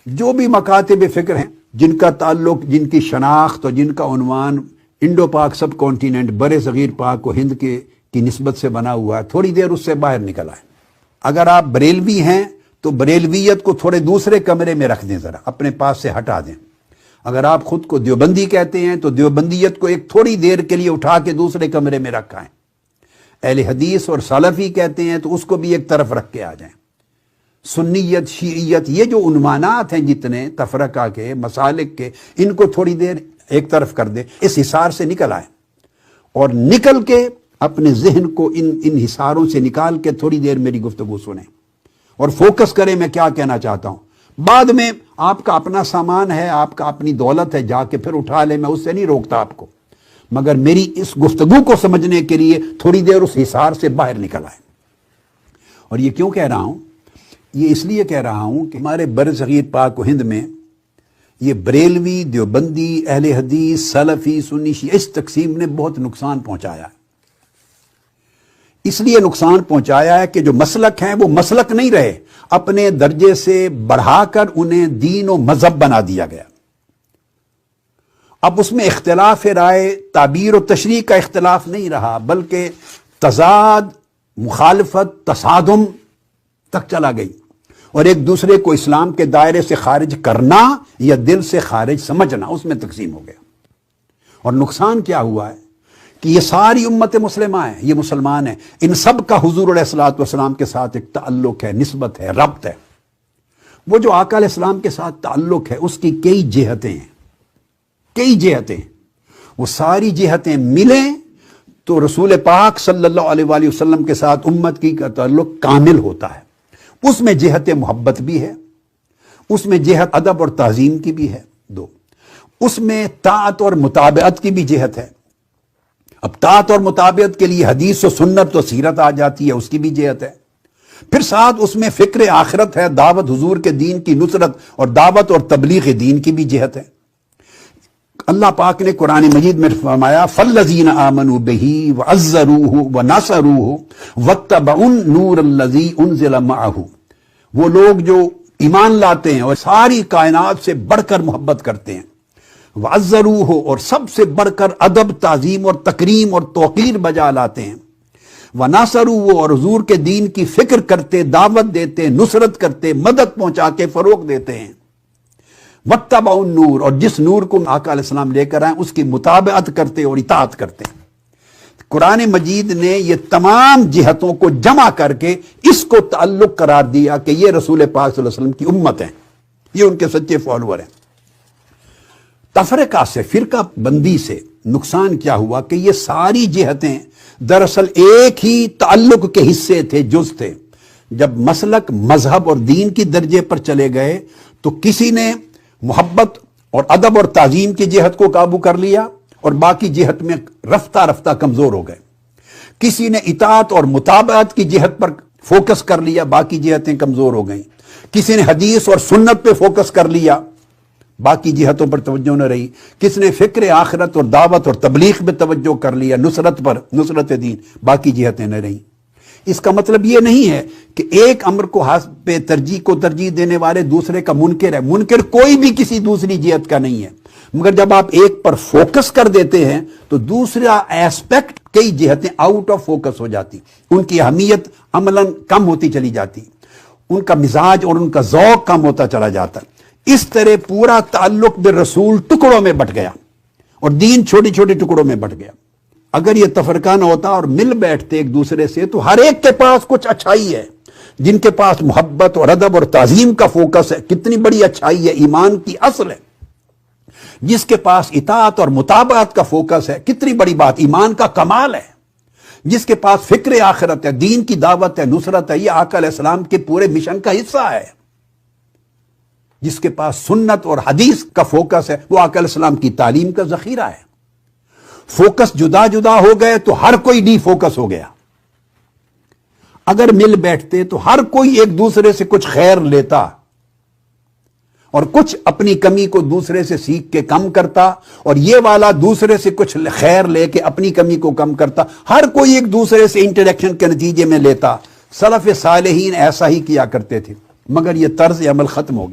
جو بھی مکاتب فکر ہیں جن کا تعلق، جن کی شناخت اور جن کا عنوان انڈو پاک سب کانٹیننٹ بر صغیر پاک و ہند کی نسبت سے بنا ہوا ہے، تھوڑی دیر اس سے باہر نکل آئے۔ اگر آپ بریلوی ہیں تو بریلویت کو تھوڑے دوسرے کمرے میں رکھ دیں، ذرا اپنے پاس سے ہٹا دیں۔ اگر آپ خود کو دیوبندی کہتے ہیں تو دیوبندیت کو ایک تھوڑی دیر کے لیے اٹھا کے دوسرے کمرے میں رکھائیں۔ اہل حدیث اور سلفی کہتے ہیں تو اس کو بھی ایک طرف رکھ کے آ جائیں۔ سنیت، شیعیت، یہ جو عنوانات ہیں جتنے تفرقہ کے، مسالک کے، ان کو تھوڑی دیر ایک طرف کر دیں، اس حصار سے نکل آئیں اور نکل کے اپنے ذہن کو ان حصاروں سے نکال کے تھوڑی دیر میری گفتگو سنیں اور فوکس کریں میں کیا کہنا چاہتا ہوں۔ بعد میں آپ کا اپنا سامان ہے، آپ کا اپنی دولت ہے، جا کے پھر اٹھا لیں، میں اس سے نہیں روکتا آپ کو، مگر میری اس گفتگو کو سمجھنے کے لیے تھوڑی دیر اس حصار سے باہر نکل آئیں۔ اور یہ کیوں کہہ رہا ہوں؟ یہ اس لیے کہہ رہا ہوں کہ ہمارے برصغیر پاک و ہند میں یہ بریلوی، دیوبندی، اہل حدیث، سلفی، سنی، شیعہ، اس تقسیم نے بہت نقصان پہنچایا ہے۔ اس لیے نقصان پہنچایا ہے کہ جو مسلک ہیں وہ مسلک نہیں رہے، اپنے درجے سے بڑھا کر انہیں دین و مذہب بنا دیا گیا۔ اب اس میں اختلاف رائے، تعبیر و تشریح کا اختلاف نہیں رہا، بلکہ تضاد، مخالفت، تصادم تک چلا گئی، اور ایک دوسرے کو اسلام کے دائرے سے خارج کرنا یا دل سے خارج سمجھنا، اس میں تقسیم ہو گیا۔ اور نقصان کیا ہوا ہے کہ یہ ساری امت مسلمہ ہیں، یہ مسلمان ہیں، ان سب کا حضور علیہ الصلوۃ والسلام کے ساتھ ایک تعلق ہے، نسبت ہے، ربط ہے۔ وہ جو آقا علیہ السلام کے ساتھ تعلق ہے اس کی کئی جہتیں ہیں، کئی جہتیں، وہ ساری جہتیں ملیں تو رسول پاک صلی اللہ علیہ وآلہ وسلم کے ساتھ امت کی کا تعلق کامل ہوتا ہے۔ اس میں جہت محبت بھی ہے، اس میں جہت ادب اور تعظیم کی بھی ہے، دو، اس میں طاعت اور متابعت کی بھی جہت ہے۔ اب طاعت اور متابعت کے لیے حدیث و سنت و سیرت آ جاتی ہے، اس کی بھی جہت ہے۔ پھر ساتھ اس میں فکر آخرت ہے، دعوت حضور کے دین کی نصرت اور دعوت اور تبلیغ دین کی بھی جہت ہے۔ اللہ پاک نے قرآن مجید میں فرمایا فَالَّذِينَ آمَنُوا بِهِ وَعَزَّرُوهُ وَنَصَرُوهُ وَاتَّبَعُوا النُّورَ الَّذِي أُنزِلَ مَعَهُ، وہ لوگ جو ایمان لاتے ہیں اور ساری کائنات سے بڑھ کر محبت کرتے ہیں، وَعَزَّرُوهُ، اور سب سے بڑھ کر ادب، تعظیم اور تکریم اور توقیر بجا لاتے ہیں، وَنَصَرُوهُ، اور حضور کے دین کی فکر کرتے، دعوت دیتے، نصرت کرتے، مدد پہنچا کے فروغ دیتے ہیں، وَاتَّبَعُوا النُّورَ، اور جس نور کو آقا علیہ السلام لے کر آئیں اس کی متابعت کرتے اور اطاعت کرتے ہیں۔ قرآن مجید نے یہ تمام جہتوں کو جمع کر کے اس کو تعلق قرار دیا کہ یہ رسول پاک صلی اللہ علیہ وسلم کی امت ہیں، یہ ان کے سچے فالوور ہیں۔ تفرقہ سے، فرقہ بندی سے نقصان کیا ہوا کہ یہ ساری جہتیں دراصل ایک ہی تعلق کے حصے تھے، جز تھے۔ جب مسلک، مذہب اور دین کی درجے پر چلے گئے تو کسی نے محبت اور ادب اور تعظیم کی جہت کو قابو کر لیا اور باقی جہت میں رفتہ رفتہ کمزور ہو گئے۔ کسی نے اطاعت اور متابعت کی جہت پر فوکس کر لیا، باقی جہتیں کمزور ہو گئیں۔ کسی نے حدیث اور سنت پہ فوکس کر لیا، باقی جہتوں پر توجہ نہ رہی۔ کس نے فکر آخرت اور دعوت اور تبلیغ پہ توجہ کر لیا، نصرت پر، نصرت دین، باقی جہتیں نہ رہیں۔ اس کا مطلب یہ نہیں ہے کہ ایک امر کو پہ ترجیح دینے والے دوسرے کا منکر ہے۔ منکر کوئی بھی کسی دوسری جہت کا نہیں ہے، مگر جب آپ ایک پر فوکس کر دیتے ہیں تو دوسرا ایسپیکٹ، کئی جہتیں آؤٹ آف فوکس ہو جاتی، ان کی اہمیت عملاً کم ہوتی چلی جاتی، ان کا مزاج اور ان کا ذوق کم ہوتا چلا جاتا۔ اس طرح پورا تعلق بالرسول ٹکڑوں میں بٹ گیا اور دین چھوٹے چھوٹے ٹکڑوں میں بٹ گیا۔ اگر یہ تفرقہ نہ ہوتا اور مل بیٹھتے ایک دوسرے سے تو ہر ایک کے پاس کچھ اچھائی ہے۔ جن کے پاس محبت اور ادب اور تعظیم کا فوکس ہے، کتنی بڑی اچھائی ہے، ایمان کی اصل ہے۔ جس کے پاس اطاعت اور متابعت کا فوکس ہے، کتنی بڑی بات، ایمان کا کمال ہے۔ جس کے پاس فکر آخرت ہے، دین کی دعوت ہے، نصرت ہے، یہ آقا علیہ السلام کے پورے مشن کا حصہ ہے۔ جس کے پاس سنت اور حدیث کا فوکس ہے، وہ آقا علیہ السلام کی تعلیم کا ذخیرہ ہے۔ فوکس جدا جدا ہو گئے تو ہر کوئی ڈی فوکس ہو گیا۔ اگر مل بیٹھتے تو ہر کوئی ایک دوسرے سے کچھ خیر لیتا اور کچھ اپنی کمی کو دوسرے سے سیکھ کے کم کرتا، اور یہ والا دوسرے سے کچھ خیر لے کے اپنی کمی کو کم کرتا، ہر کوئی ایک دوسرے سے انٹریکشن کے نتیجے میں لیتا۔ سلف صالحین ایسا ہی کیا کرتے تھے، مگر یہ طرز عمل ختم ہو گیا۔